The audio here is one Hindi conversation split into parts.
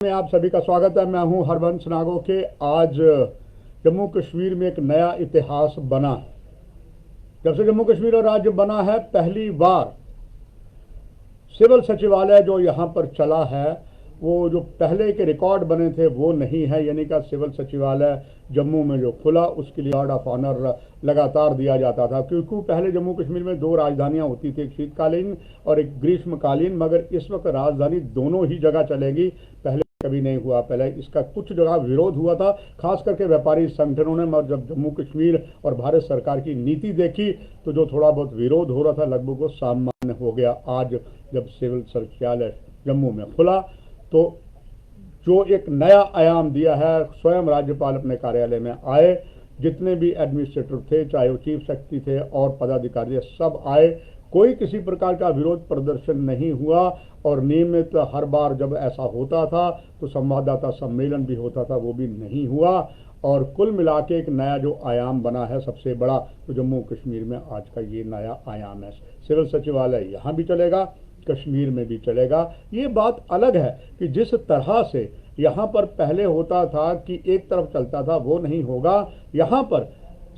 में आप सभी का स्वागत है। मैं हूं हरबंस नागोके। आज जम्मू कश्मीर में एक नया इतिहास बना है। जब से जम्मू कश्मीर और राज्य बना है, पहली बार सिविल सचिवालय जो यहां पर चला है, वो जो पहले के रिकॉर्ड बने थे वो नहीं है। यानी कि सिविल सचिवालय जम्मू में जो खुला, उसके लिए गार्ड ऑफ ऑनर लगातार दिया जाता था, क्योंकि पहले जम्मू कश्मीर में दो राजधानियां होती थी, एक शीतकालीन और एक ग्रीष्मकालीन। मगर इस वक्त राजधानी दोनों ही जगह चलेगी, पहले कभी नहीं हुआ। पहले इसका कुछ जगह विरोध हुआ था, खास करके व्यापारी संगठनों ने। मगर जब जम्मू कश्मीर और भारत सरकार की नीति देखी तो जो थोड़ा बहुत विरोध हो रहा था लगभग वो सामान्य हो गया। आज जब सिविल सचिवालय जम्मू में खुला तो जो एक नया आयाम दिया है, स्वयं राज्यपाल अपने कार्यालय में आए, जितने भी एडमिनिस्ट्रेटर थे, चाहे वो चीफ सेक्रेटरी थे और पदाधिकारी, सब आए। कोई किसी प्रकार का विरोध प्रदर्शन नहीं हुआ। और नियमित हर बार जब ऐसा होता था तो संवाददाता सम्मेलन भी होता था, वो भी नहीं हुआ। और कुल मिला के एक नया जो आयाम बना है सबसे बड़ा, तो जम्मू कश्मीर में आज का ये नया आयाम है। सिविल सचिवालय यहाँ भी चलेगा, कश्मीर में भी चलेगा। ये बात अलग है कि जिस तरह से यहाँ पर पहले होता था कि एक तरफ चलता था, वो नहीं होगा। यहाँ पर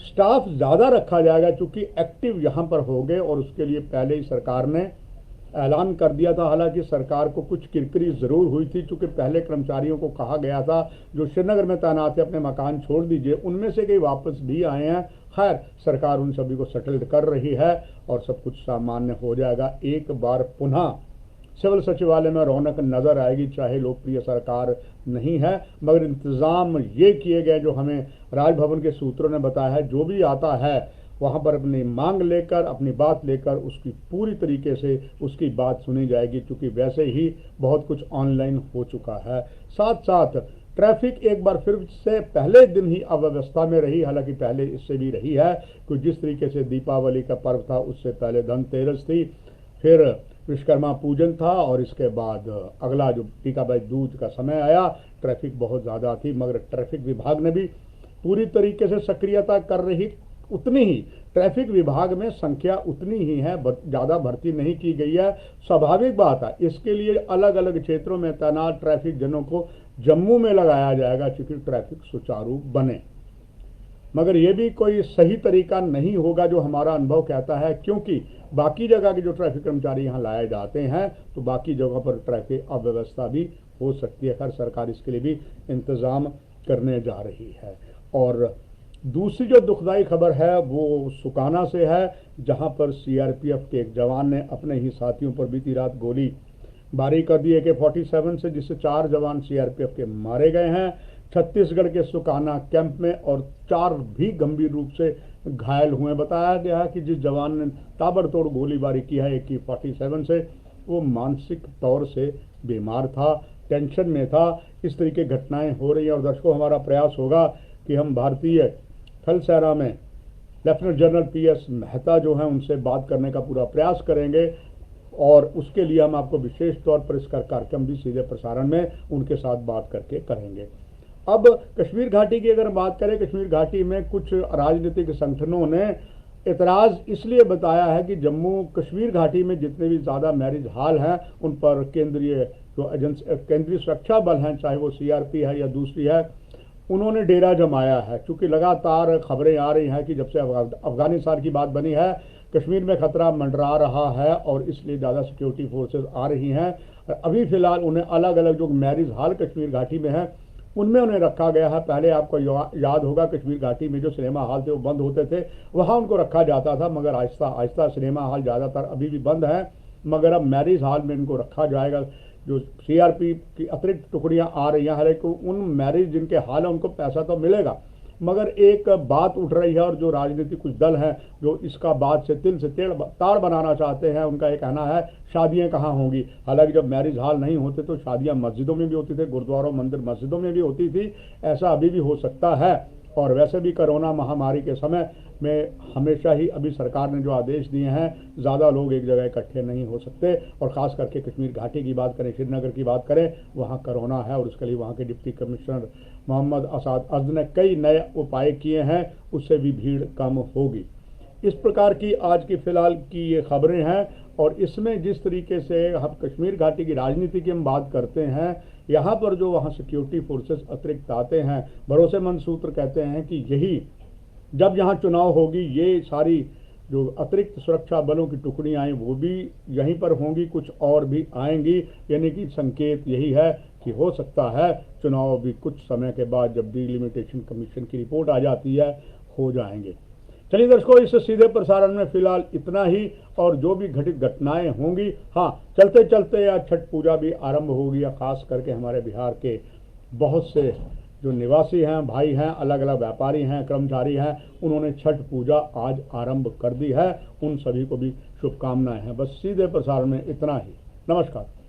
स्टाफ ज़्यादा रखा जाएगा, चूँकि एक्टिव यहाँ पर हो गए। और उसके लिए पहले ही सरकार ने ऐलान कर दिया था। हालांकि सरकार को कुछ किरकिरी ज़रूर हुई थी, क्योंकि पहले कर्मचारियों को कहा गया था जो श्रीनगर में तैनात थे अपने मकान छोड़ दीजिए, उनमें से कई वापस भी आए हैं। खैर, सरकार उन सभी को सेटल्ड कर रही है और सब कुछ सामान्य हो जाएगा। एक बार पुनः सिविल सचिवालय में रौनक नजर आएगी, चाहे लोकप्रिय सरकार नहीं है। मगर इंतजाम ये किए गए जो हमें राजभवन के सूत्रों ने बताया है, जो भी आता है वहाँ पर अपनी मांग लेकर, अपनी बात लेकर, उसकी पूरी तरीके से उसकी बात सुनी जाएगी, क्योंकि वैसे ही बहुत कुछ ऑनलाइन हो चुका है। साथ साथ ट्रैफिक एक बार फिर से पहले दिन ही अव्यवस्था में रही। हालांकि पहले इससे भी रही है, क्योंकि जिस तरीके से दीपावली का पर्व था, उससे पहले धनतेरस थी, फिर विश्वकर्मा पूजन था, और इसके बाद अगला जो टीकाबाई दूज का समय आया, ट्रैफिक बहुत ज़्यादा थी। मगर ट्रैफिक विभाग ने भी पूरी तरीके से सक्रियता कर रही, उतनी ही ट्रैफिक विभाग में संख्या उतनी ही है, ज़्यादा भर्ती नहीं की गई है। स्वाभाविक बात है, इसके लिए अलग अलग क्षेत्रों में तैनात ट्रैफिक जनों को जम्मू में लगाया जाएगा, क्योंकि ट्रैफिक सुचारू बने। मगर ये भी कोई सही तरीका नहीं होगा जो हमारा अनुभव कहता है, क्योंकि बाकी जगह के जो ट्रैफिक कर्मचारी यहाँ लाए जाते हैं तो बाकी जगह पर ट्रैफिक अव्यवस्था भी हो सकती है। खैर, सरकार इसके लिए भी इंतज़ाम करने जा रही है। और दूसरी जो दुखदाई खबर है वो सुकाना से है, जहां पर सीआरपीएफ के एक जवान ने अपने ही साथियों पर बीती रात गोली बारी कर दी AK-47 से, जिससे 4 जवान सीआरपीएफ के मारे गए हैं छत्तीसगढ़ के सुकाना कैंप में, और 4 भी गंभीर रूप से घायल हुए। बताया गया है कि जिस जवान ने ताबड़तोड़ गोलीबारी की है AK-47 से, वो मानसिक तौर से बीमार था, टेंशन में था। इस तरीके घटनाएं हो रही हैं। और दर्शकों, हमारा प्रयास होगा कि हम भारतीय थल सेना में लेफ्टिनेंट जनरल PS मेहता जो हैं, उनसे बात करने का पूरा प्रयास करेंगे, और उसके लिए हम आपको विशेष तौर पर इसका कार्यक्रम भी सीधे प्रसारण में उनके साथ बात करके करेंगे। अब कश्मीर घाटी की अगर बात करें, कश्मीर घाटी में कुछ राजनीतिक संगठनों ने इतराज़ इसलिए बताया है कि जम्मू कश्मीर घाटी में जितने भी ज़्यादा मैरिज हॉल हैं, उन पर केंद्रीय सुरक्षा बल हैं, चाहे वो CRP है या दूसरी है, उन्होंने डेरा जमाया है। क्योंकि लगातार खबरें आ रही हैं कि जब से अफगानिस्तान की बात बनी है, कश्मीर में खतरा मंडरा रहा है, और इसलिए ज़्यादा सिक्योरिटी फोर्सेस आ रही हैं। अभी फ़िलहाल उन्हें अलग अलग जो मैरिज हॉल कश्मीर घाटी में है, उनमें उन्हें रखा गया है। पहले आपको याद होगा, कश्मीर घाटी में जो सिनेमा हॉल थे वो बंद होते थे, वहाँ उनको रखा जाता था। मगर आहिस्ता आहिस्ता सिनेमा हॉल ज़्यादातर अभी भी बंद है, मगर अब मैरिज हॉल में इनको रखा जाएगा। जो CRP की अतिरिक्त टुकड़ियां आ रही हैं, हालांकि उन मैरिज जिनके हाल है उनको पैसा तो मिलेगा। मगर एक बात उठ रही है, और जो राजनीतिक कुछ दल हैं जो इसका बात से तिल से ताड़ बनाना चाहते हैं, उनका ये कहना है शादियां कहाँ होंगी। हालांकि जब मैरिज हॉल नहीं होते तो शादियां मस्जिदों में भी होती थी, गुरुद्वारों, मंदिर, मस्जिदों में भी होती थी। ऐसा अभी भी हो सकता है। और वैसे भी कोरोना महामारी के समय में हमेशा ही अभी सरकार ने जो आदेश दिए हैं, ज़्यादा लोग एक जगह इकट्ठे नहीं हो सकते। और ख़ास करके कश्मीर घाटी की बात करें, श्रीनगर की बात करें, वहाँ कोरोना है, और उसके लिए वहाँ के डिप्टी कमिश्नर मोहम्मद असाद अज़ ने कई नए उपाय किए हैं, उससे भी भीड़ कम होगी। इस प्रकार की आज की फ़िलहाल की ये खबरें हैं। और इसमें जिस तरीके से हम कश्मीर घाटी की राजनीति की हम बात करते हैं, यहाँ पर जो वहाँ सिक्योरिटी फोर्सेस अतिरिक्त आते हैं, भरोसेमंद सूत्र कहते हैं कि यही जब यहाँ चुनाव होगी ये सारी जो अतिरिक्त सुरक्षा बलों की टुकड़ियाँ आई वो भी यहीं पर होंगी, कुछ और भी आएंगी। यानी कि संकेत यही है कि हो सकता है चुनाव भी कुछ समय के बाद, जब डिलिमिटेशन कमीशन की रिपोर्ट आ जाती है, हो जाएंगे। चलिए दर्शकों, इस सीधे प्रसारण में फिलहाल इतना ही, और जो भी घटित घटनाएं होंगी, हाँ चलते चलते या छठ पूजा भी आरंभ होगी, या खास करके हमारे बिहार के बहुत से जो निवासी हैं, भाई हैं, अलग अलग व्यापारी हैं, कर्मचारी हैं, उन्होंने छठ पूजा आज आरंभ कर दी है। उन सभी को भी शुभकामनाएं हैं। बस सीधे प्रसारण में इतना ही। नमस्कार।